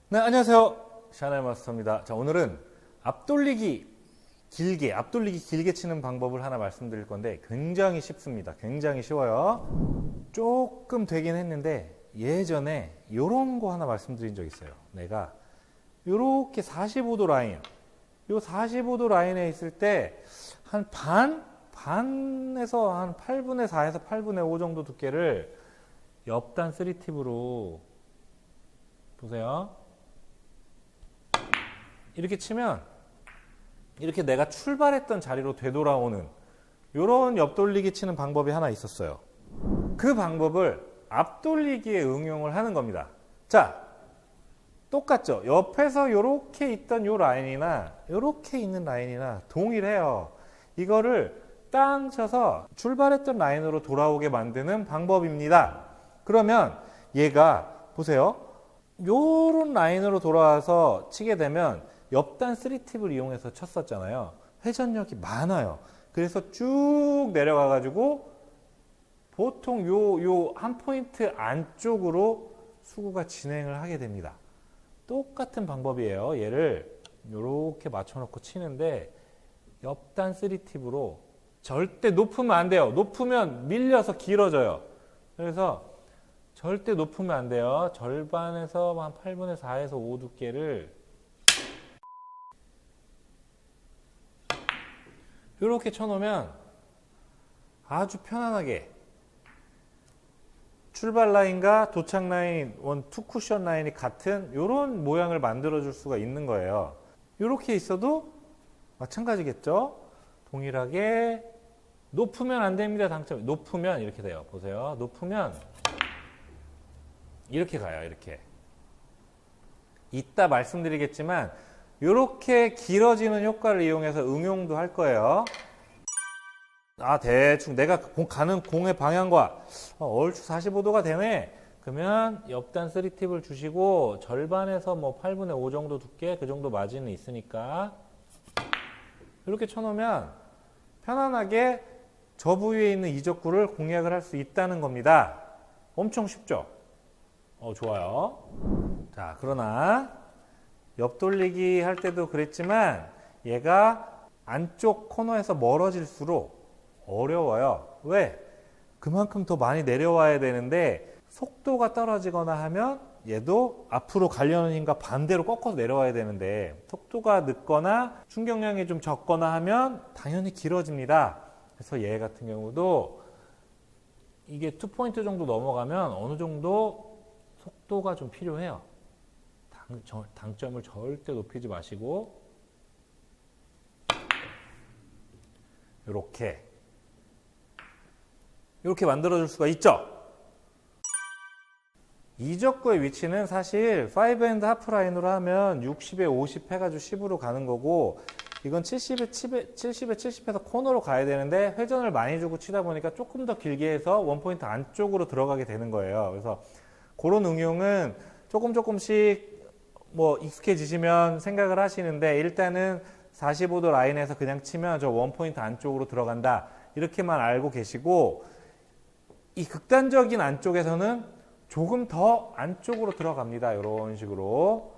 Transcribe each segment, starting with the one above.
네, 안녕하세요. 샤넬 마스터입니다. 자, 오늘은 앞돌리기 길게 치는 방법을 하나 말씀드릴 건데 굉장히 쉽습니다. 굉장히 쉬워요. 조금 되긴 했는데 예전에 요런 거 하나 말씀드린 적 있어요. 내가 요렇게 45도 라인, 요 45도 라인에 있을 때 한 반에서 한 8분의 4에서 8분의 5 정도 두께를 옆단 3팁으로 보세요. 이렇게 치면 이렇게 내가 출발했던 자리로 되돌아오는 이런 옆돌리기 치는 방법이 하나 있었어요. 그 방법을 앞돌리기에 응용을 하는 겁니다. 자, 똑같죠? 옆에서 이렇게 있던 요 라인이나 이렇게 있는 라인이나 동일해요. 이거를 땅 쳐서 출발했던 라인으로 돌아오게 만드는 방법입니다. 그러면 얘가 보세요. 요런 라인으로 돌아와서 치게 되면 옆단 3팁을 이용해서 쳤었잖아요. 회전력이 많아요. 그래서 쭉 내려가 가지고 보통 요 한 포인트 안쪽으로 수구가 진행을 하게 됩니다. 똑같은 방법이에요. 얘를 요렇게 맞춰놓고 치는데 옆단 3팁으로 절대 높으면 안 돼요. 높으면 밀려서 길어져요. 그래서 절대 높으면 안 돼요. 절반에서 한 8분의 4에서 5 두께를 이렇게 쳐놓으면 아주 편안하게 출발 라인과 도착 라인, 투 쿠션 라인이 같은 이런 모양을 만들어 줄 수가 있는 거예요. 이렇게 있어도 마찬가지겠죠? 동일하게 높으면 안 됩니다. 당점. 높으면 이렇게 돼요. 보세요. 높으면 이렇게 가요. 이렇게. 이따 말씀드리겠지만 이렇게 길어지는 효과를 이용해서 응용도 할 거예요. 대충 내가 가는 공의 방향과 얼추 45도가 되네. 그러면 옆단 3팁을 주시고 절반에서 뭐 8분의 5 정도 두께, 그 정도 마진이 있으니까 이렇게 쳐놓으면 편안하게 저 부위에 있는 이적구를 공략을 할 수 있다는 겁니다. 엄청 쉽죠? 좋아요. 자, 그러나 옆돌리기 할 때도 그랬지만 얘가 안쪽 코너에서 멀어질수록 어려워요. 왜? 그만큼 더 많이 내려와야 되는데 속도가 떨어지거나 하면 얘도 앞으로 가려는 힘과 반대로 꺾어서 내려와야 되는데 속도가 늦거나 충격량이 좀 적거나 하면 당연히 길어집니다. 그래서 얘 같은 경우도 이게 2포인트 정도 넘어가면 어느 정도 속도가 좀 필요해요. 당점을 절대 높이지 마시고 이렇게 만들어줄 수가 있죠. 이적구의 위치는 사실 5&1 하프 라인으로 하면 60에 50 해가지고 10으로 가는 거고 이건 70에 70에서 코너로 가야 되는데 회전을 많이 주고 치다 보니까 조금 더 길게 해서 원포인트 안쪽으로 들어가게 되는 거예요. 그래서 그런 응용은 조금씩 뭐 익숙해지시면 생각을 하시는데 일단은 45도 라인에서 그냥 치면 저 원포인트 안쪽으로 들어간다. 이렇게만 알고 계시고 이 극단적인 안쪽에서는 조금 더 안쪽으로 들어갑니다. 이런 식으로.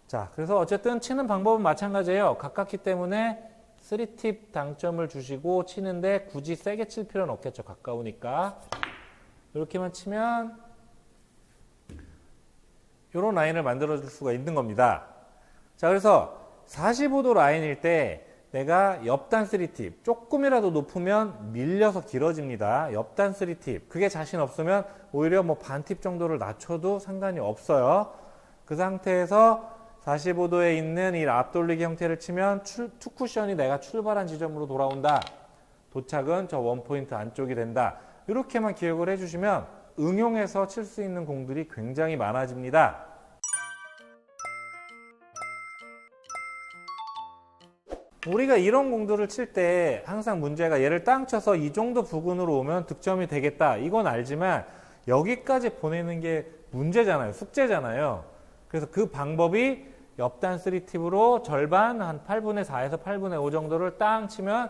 자, 그래서 어쨌든 치는 방법은 마찬가지예요. 가깝기 때문에 3팁 당점을 주시고 치는데 굳이 세게 칠 필요는 없겠죠. 가까우니까. 이렇게만 치면 이런 라인을 만들어 줄 수가 있는 겁니다. 자, 그래서 45도 라인일 때 내가 옆단 3팁 조금이라도 높으면 밀려서 길어집니다. 옆단 3팁 그게 자신 없으면 오히려 뭐 반팁 정도를 낮춰도 상관이 없어요. 그 상태에서 45도에 있는 이 앞돌리기 형태를 치면 투 쿠션이 내가 출발한 지점으로 돌아온다. 도착은 저 원포인트 안쪽이 된다. 이렇게만 기억을 해주시면 응용해서 칠 수 있는 공들이 굉장히 많아집니다. 우리가 이런 공들을 칠 때 항상 문제가 얘를 땅 쳐서 이 정도 부근으로 오면 득점이 되겠다. 이건 알지만 여기까지 보내는 게 문제잖아요. 숙제잖아요. 그래서 그 방법이 옆단 3팁으로 절반 한 8분의 4에서 8분의 5 정도를 땅 치면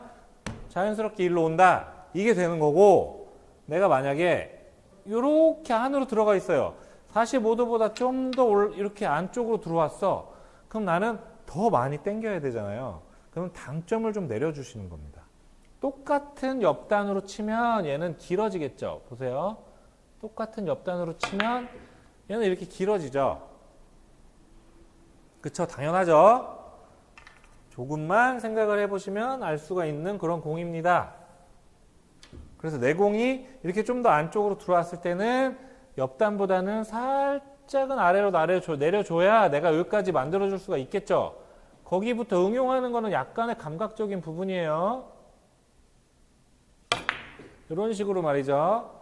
자연스럽게 일로 온다. 이게 되는 거고 내가 만약에 이렇게 안으로 들어가 있어요. 45도보다 좀 더 이렇게 안쪽으로 들어왔어. 그럼 나는 더 많이 당겨야 되잖아요. 그럼 당점을 좀 내려주시는 겁니다. 똑같은 옆단으로 치면 얘는 길어지겠죠. 보세요. 똑같은 옆단으로 치면 얘는 이렇게 길어지죠. 그쵸? 당연하죠. 조금만 생각을 해보시면 알 수가 있는 그런 공입니다. 그래서 내 공이 이렇게 좀 더 안쪽으로 들어왔을 때는 옆단보다는 살짝은 아래로 내려줘야 내가 여기까지 만들어줄 수가 있겠죠. 거기부터 응용하는 거는 약간의 감각적인 부분이에요. 이런 식으로 말이죠.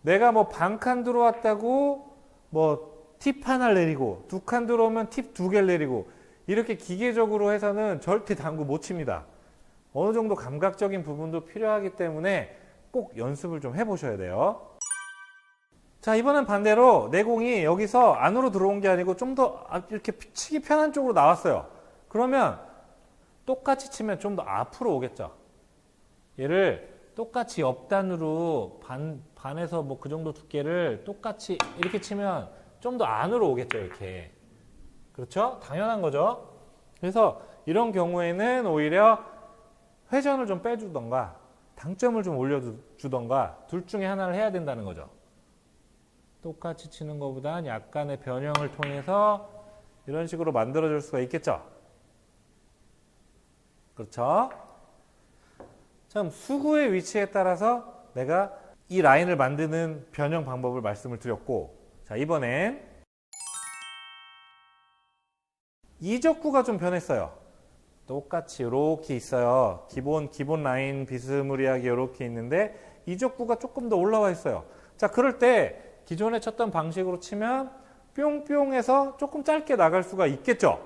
내가 뭐 반칸 들어왔다고 뭐 팁 하나를 내리고 2칸 들어오면 팁 2개를 내리고 이렇게 기계적으로 해서는 절대 당구 못 칩니다. 어느 정도 감각적인 부분도 필요하기 때문에 꼭 연습을 좀 해보셔야 돼요. 자, 이번엔 반대로 내 공이 여기서 안으로 들어온 게 아니고 좀 더 이렇게 치기 편한 쪽으로 나왔어요. 그러면 똑같이 치면 좀 더 앞으로 오겠죠. 얘를 똑같이 옆단으로 반에서 뭐 그 정도 두께를 똑같이 이렇게 치면 좀 더 안으로 오겠죠, 이렇게. 그렇죠? 당연한 거죠. 그래서 이런 경우에는 오히려 회전을 좀 빼주던가 당점을 좀 올려주던가 둘 중에 하나를 해야 된다는 거죠. 똑같이 치는 것보단 약간의 변형을 통해서 이런 식으로 만들어줄 수가 있겠죠. 그렇죠? 참 수구의 위치에 따라서 내가 이 라인을 만드는 변형 방법을 말씀을 드렸고, 자, 이번엔 이적구가 좀 변했어요. 똑같이 이렇게 있어요. 기본 라인 비스무리하게 이렇게 있는데 이적구가 조금 더 올라와 있어요. 자, 그럴 때 기존에 쳤던 방식으로 치면 뿅뿅해서 조금 짧게 나갈 수가 있겠죠.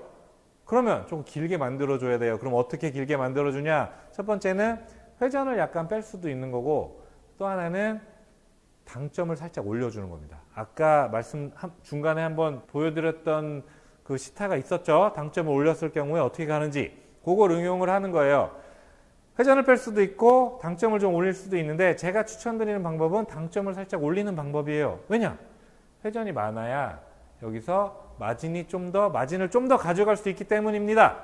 그러면 조금 길게 만들어줘야 돼요. 그럼 어떻게 길게 만들어주냐? 첫 번째는 회전을 약간 뺄 수도 있는 거고, 또 하나는 당점을 살짝 올려주는 겁니다. 아까 중간에 한번 보여드렸던 그 시타가 있었죠. 당점을 올렸을 경우에 어떻게 가는지 그걸 응용을 하는 거예요. 회전을 뺄 수도 있고 당점을 좀 올릴 수도 있는데 제가 추천드리는 방법은 당점을 살짝 올리는 방법이에요. 왜냐? 회전이 많아야 여기서 마진을 좀 더 가져갈 수 있기 때문입니다.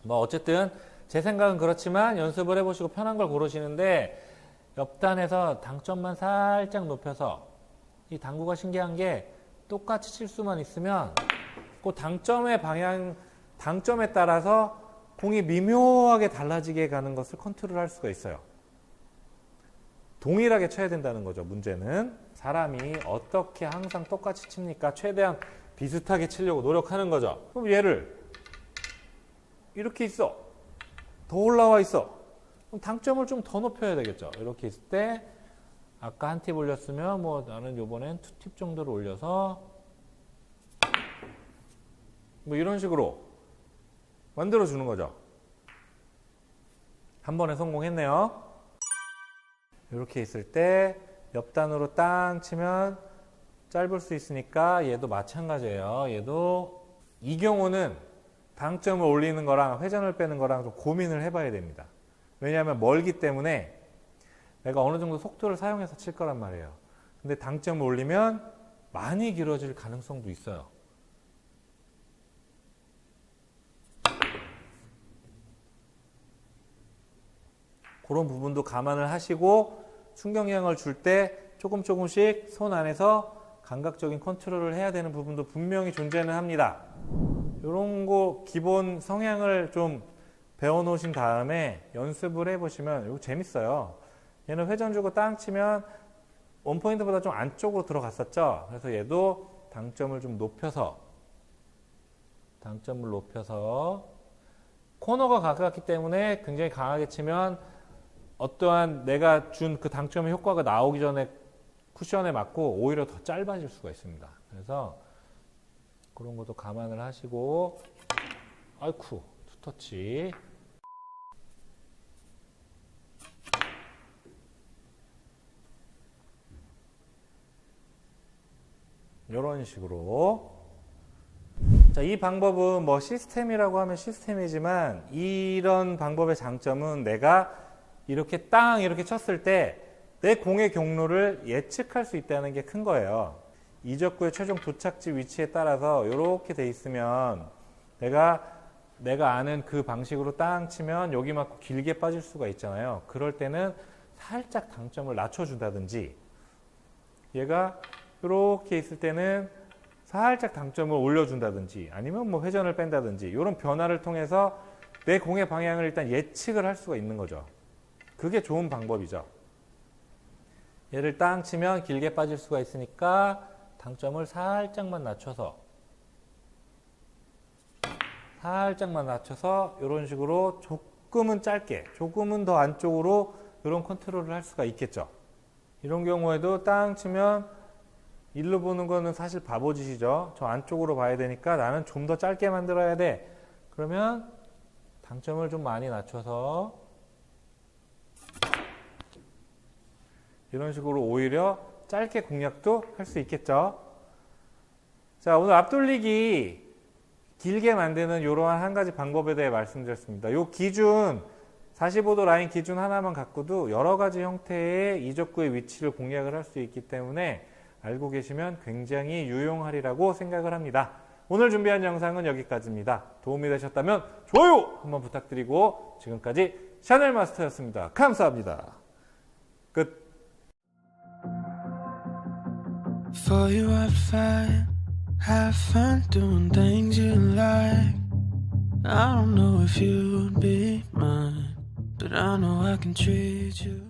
뭐 어쨌든 제 생각은 그렇지만 연습을 해보시고 편한 걸 고르시는데, 옆단에서 당점만 살짝 높여서, 이 당구가 신기한 게 똑같이 칠 수만 있으면 그 당점에 따라서 공이 미묘하게 달라지게 가는 것을 컨트롤할 수가 있어요. 동일하게 쳐야 된다는 거죠. 문제는 사람이 어떻게 항상 똑같이 칩니까? 최대한 비슷하게 치려고 노력하는 거죠. 그럼 얘를 이렇게 있어. 더 올라와 있어. 그럼 당점을 좀 더 높여야 되겠죠. 이렇게 있을 때 아까 한 팁 올렸으면 뭐 나는 요번엔 2팁 정도를 올려서 뭐 이런 식으로 만들어주는 거죠. 한 번에 성공했네요. 이렇게 있을 때 옆단으로 땅 치면 짧을 수 있으니까 얘도 마찬가지예요. 얘도 이 경우는 당점을 올리는 거랑 회전을 빼는 거랑 좀 고민을 해봐야 됩니다. 왜냐하면 멀기 때문에 내가 어느 정도 속도를 사용해서 칠 거란 말이에요. 근데 당점을 올리면 많이 길어질 가능성도 있어요. 그런 부분도 감안을 하시고 충격영향을 줄 때 조금씩 손 안에서 감각적인 컨트롤을 해야 되는 부분도 분명히 존재는 합니다. 이런 거 기본 성향을 좀 배워놓으신 다음에 연습을 해보시면 이거 재밌어요. 얘는 회전 주고 땅 치면 원포인트보다 좀 안쪽으로 들어갔었죠. 그래서 얘도 당점을 높여서 코너가 가깝기 때문에 굉장히 강하게 치면 어떠한 내가 준 그 당점의 효과가 나오기 전에 쿠션에 맞고 오히려 더 짧아질 수가 있습니다. 그래서 그런 것도 감안을 하시고, 아이쿠, 투터치. 이런 식으로. 자, 이 방법은 뭐 시스템이라고 하면 시스템이지만 이런 방법의 장점은 내가 이렇게 이렇게 쳤을 때 내 공의 경로를 예측할 수 있다는 게 큰 거예요. 이적구의 최종 도착지 위치에 따라서 이렇게 돼 있으면 내가 아는 그 방식으로 땅 치면 여기 맞고 길게 빠질 수가 있잖아요. 그럴 때는 살짝 당점을 낮춰준다든지, 얘가 이렇게 있을 때는 살짝 당점을 올려준다든지, 아니면 뭐 회전을 뺀다든지, 이런 변화를 통해서 내 공의 방향을 일단 예측을 할 수가 있는 거죠. 그게 좋은 방법이죠. 얘를 땅 치면 길게 빠질 수가 있으니까 당점을 살짝만 낮춰서 이런 식으로 조금은 짧게, 조금은 더 안쪽으로 이런 컨트롤을 할 수가 있겠죠. 이런 경우에도 땅 치면 일로 보는 거는 사실 바보짓이죠. 저 안쪽으로 봐야 되니까 나는 좀 더 짧게 만들어야 돼. 그러면 당점을 좀 많이 낮춰서 이런 식으로 오히려 짧게 공략도 할 수 있겠죠. 자, 오늘 앞돌리기 길게 만드는 이러한 한 가지 방법에 대해 말씀드렸습니다. 이 기준, 45도 라인 기준 하나만 갖고도 여러 가지 형태의 이적구의 위치를 공략을 할 수 있기 때문에 알고 계시면 굉장히 유용하리라고 생각을 합니다. 오늘 준비한 영상은 여기까지입니다. 도움이 되셨다면 좋아요 한번 부탁드리고, 지금까지 샤넬 마스터였습니다. 감사합니다. 끝. For you I'd fight, have fun doing things you like. I don't know if you'd be mine, but I know I can treat you